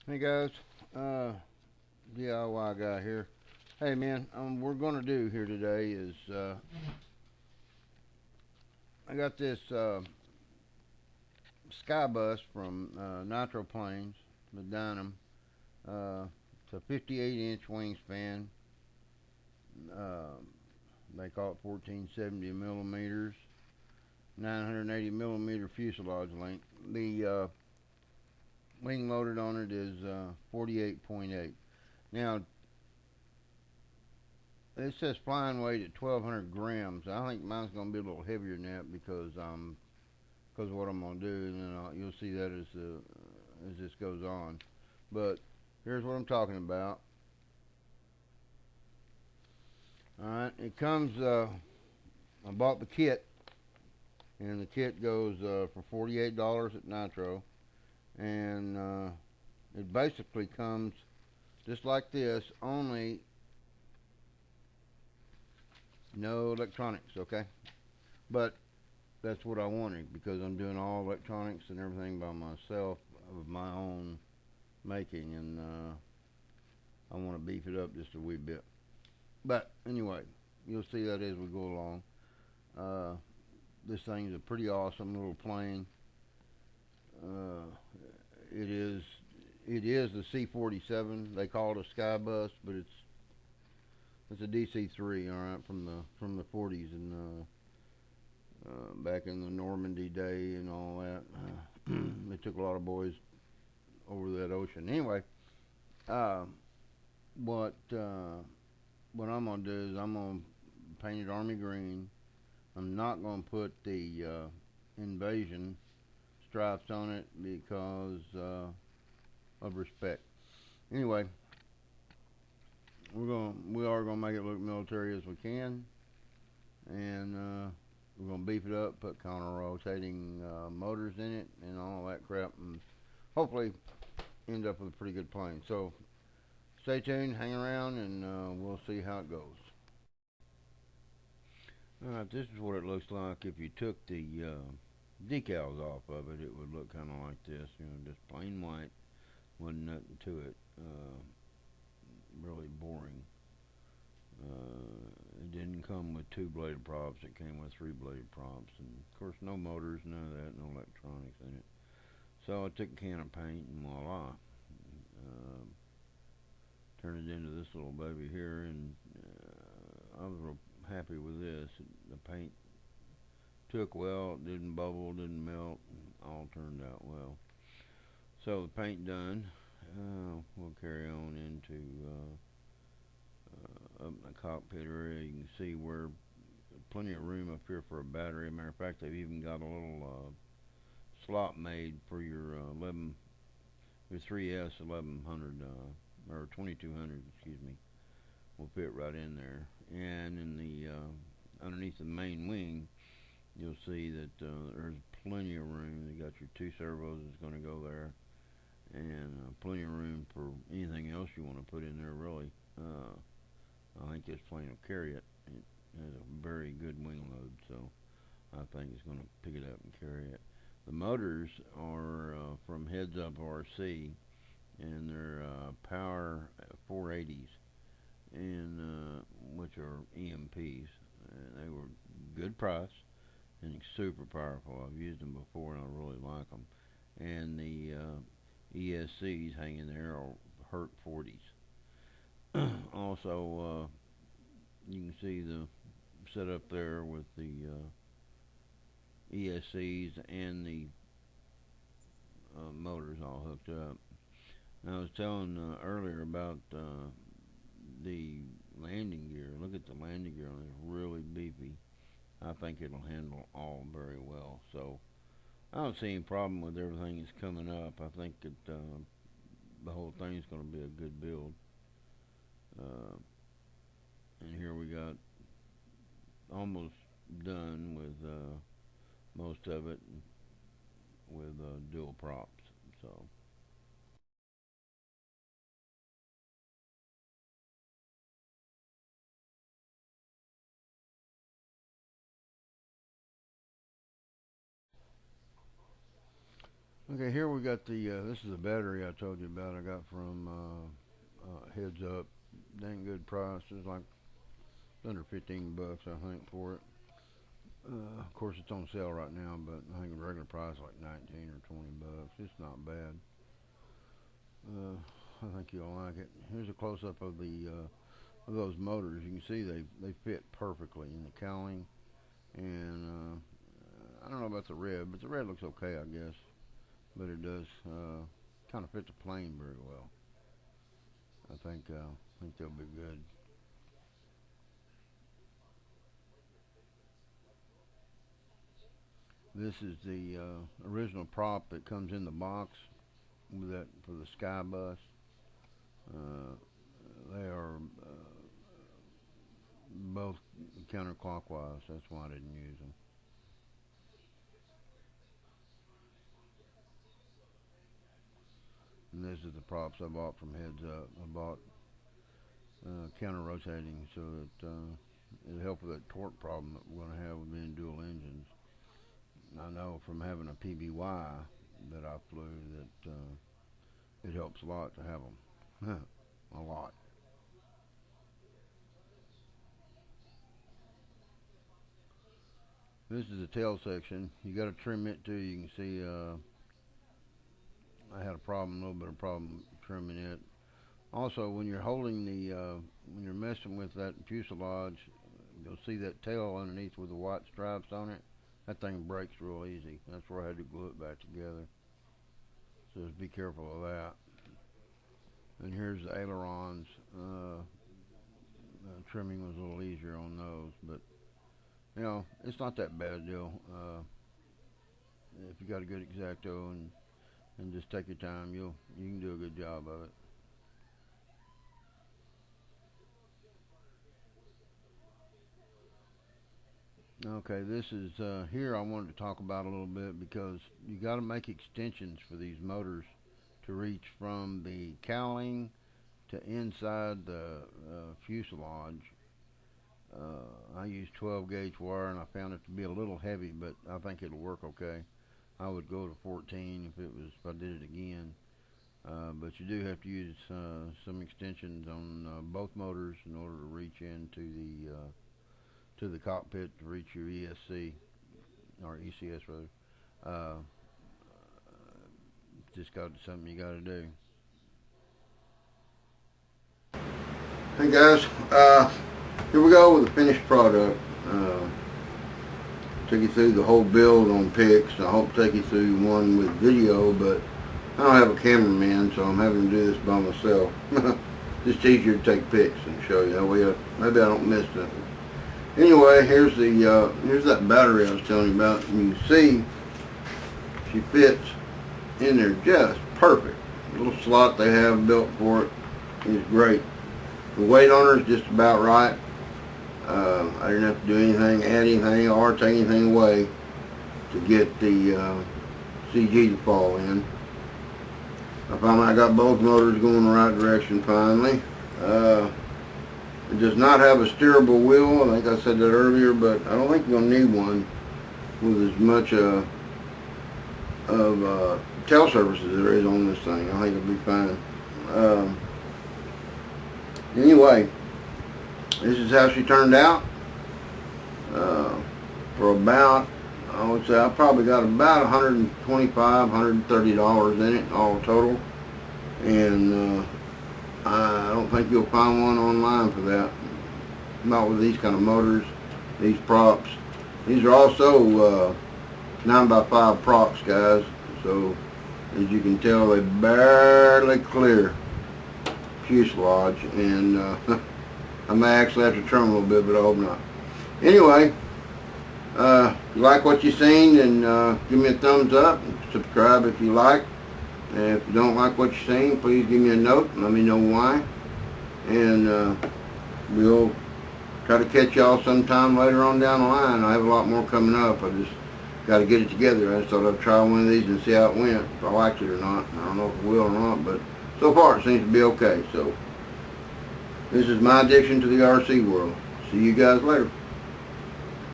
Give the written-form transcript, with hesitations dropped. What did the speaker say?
Hey guys, uh, DIY guy here. Hey man, we're gonna do here today is I got this skybus from Nitro Planes, Medinum. It's a 58-inch wingspan. Uh, they call it 1470 millimeters, 980 millimeter fuselage length. The wing loaded on it is 48.8. Now it says flying weight at 1,200 grams. I think mine's going to be a little heavier than that because of what I'm going to do, and then you'll see that as this goes on. But here's what I'm talking about. All right, it comes. I bought the kit, and the kit goes for $48 at Nitro, and it basically comes just like this, only no electronics. Okay, but that's what I wanted because I'm doing all electronics and everything by myself of my own making, and I want to beef it up just a wee bit. But anyway, you'll see that as we go along. Uh, this thing's a pretty awesome little plane. Uh, it is it is the C47. They call it a skybus, but it's a DC-3. All right, from the 40s and back in the Normandy day and all that. They took a lot of boys over that ocean. Anyway, uh, what uh, what I'm gonna do is I'm gonna paint it army green. I'm not gonna put the invasion stripes on it because of respect. Anyway, we are gonna make it look military as we can, and we're gonna beef it up, put counter rotating motors in it, and all that crap, and hopefully end up with a pretty good plane. So stay tuned, hang around, and we'll see how it goes. Alright, this is what it looks like if you took the decals off of it. It would look kind of like this, just plain white, wasn't nothing to it. Really boring. It didn't come with two bladed props, it came with three bladed props, and of course, no motors, none of that, no electronics in it. So I took a can of paint and voila. Uh, Turned it into this little baby here, and I was real happy with this. The paint took well, it didn't bubble, didn't melt, all turned out well. So the paint done, we'll carry on into up in the cockpit area. You can see where plenty of room up here for a battery. Matter of fact, they've even got a little slot made for your 11, your 3S 1100 or 2200, excuse me. Will fit right in there. And in the underneath the main wing, you'll see that there's plenty of room. You got your two servos that's going to go there, and plenty of room for anything else you want to put in there. Really, I think this plane will carry it. It has a very good wing load, so I think it's going to pick it up and carry it. The motors are from Heads Up RC, and they're Power 480s, and which are EMPs. They were good price and super powerful. I've used them before and I really like them. And the ESCs hanging there are Herc 40s. Also, you can see the setup there with the ESCs and the motors all hooked up. Now, I was telling earlier about the landing gear. Look at the landing gear on it. It's really beefy. I think it'll handle all very well. So I don't see any problem with everything that's coming up. I think that the whole thing is going to be a good build. Uh, and here we got almost done with most of it with dual props. So Okay, here we got the, this is the battery I told you about I got from Heads Up. Dang good price. It's like under 15 bucks I think for it. Of course it's on sale right now, but I think the regular price is like 19 or 20 bucks. It's not bad. I think you'll like it. Here's a close-up of the of those motors. You can see they fit perfectly in the cowling, and I don't know about the red, but the red looks okay, I guess. But it does kind of fit the plane very well. I think they'll be good. This is the original prop that comes in the box with that for the skybus. They are both counterclockwise. That's why I didn't use them. And this is the props I bought from Heads Up. I bought counter rotating so that it'll help with that torque problem that we're going to have with being dual engines. I know from having a PBY that I flew that it helps a lot to have them. A lot. This is the tail section. You got to trim it too. You can see I had a little bit of problem trimming it. Also, when you're holding the, when you're messing with that fuselage, you'll see that tail underneath with the white stripes on it. That thing breaks real easy. That's where I had to glue it back together. So just be careful of that. And here's the ailerons. Trimming was a little easier on those, but you know, it's not that bad a deal. If you got a good X-Acto and just take your time, you can do a good job of it. Okay, this is here I wanted to talk about a little bit because you got to make extensions for these motors to reach from the cowling to inside the fuselage. I use 12 gauge wire and I found it to be a little heavy, but I think it'll work okay. I would go to 14 if I did it again. But you do have to use some extensions on both motors in order to reach into the cockpit to reach your ESC or ECS rather. Just something you got to do. Hey guys, here we go with the finished product. Took you through the whole build on pics. I hope to take you through one with video, but I don't have a cameraman, so I'm having to do this by myself. Just easier to take pics and show you. That way, maybe I don't miss nothing. Anyway, here's that battery I was telling you about. And you can see she fits in there just perfect. The little slot they have built for it is great. The weight on her is just about right. I didn't have to do anything, add anything, or take anything away to get the CG to fall in. I found I got both motors going in the right direction finally. It does not have a steerable wheel. I think I said that earlier, but I don't think you're going to need one with as much of tail surface as there is on this thing. I think it'll be fine. Anyway, this is how she turned out. For about, I would say I probably got about $125, $130 in it all total. And I don't think you'll find one online for that. Not with these kind of motors, these props. These are also 9x5 props, guys. So as you can tell, they barely clear fuselage, and I may actually have to trim a little bit, but I hope not. Anyway, if you like what you've seen, then give me a thumbs up, subscribe if you like, and if you don't like what you've seen, please give me a note and let me know why, and we'll try to catch y'all sometime later on down the line. I have a lot more coming up. I just got to get it together. I just thought I'd try one of these and see how it went, if I liked it or not. I don't know if it will or not, but so far it seems to be okay. So this is my addiction to the RC world. See you guys later.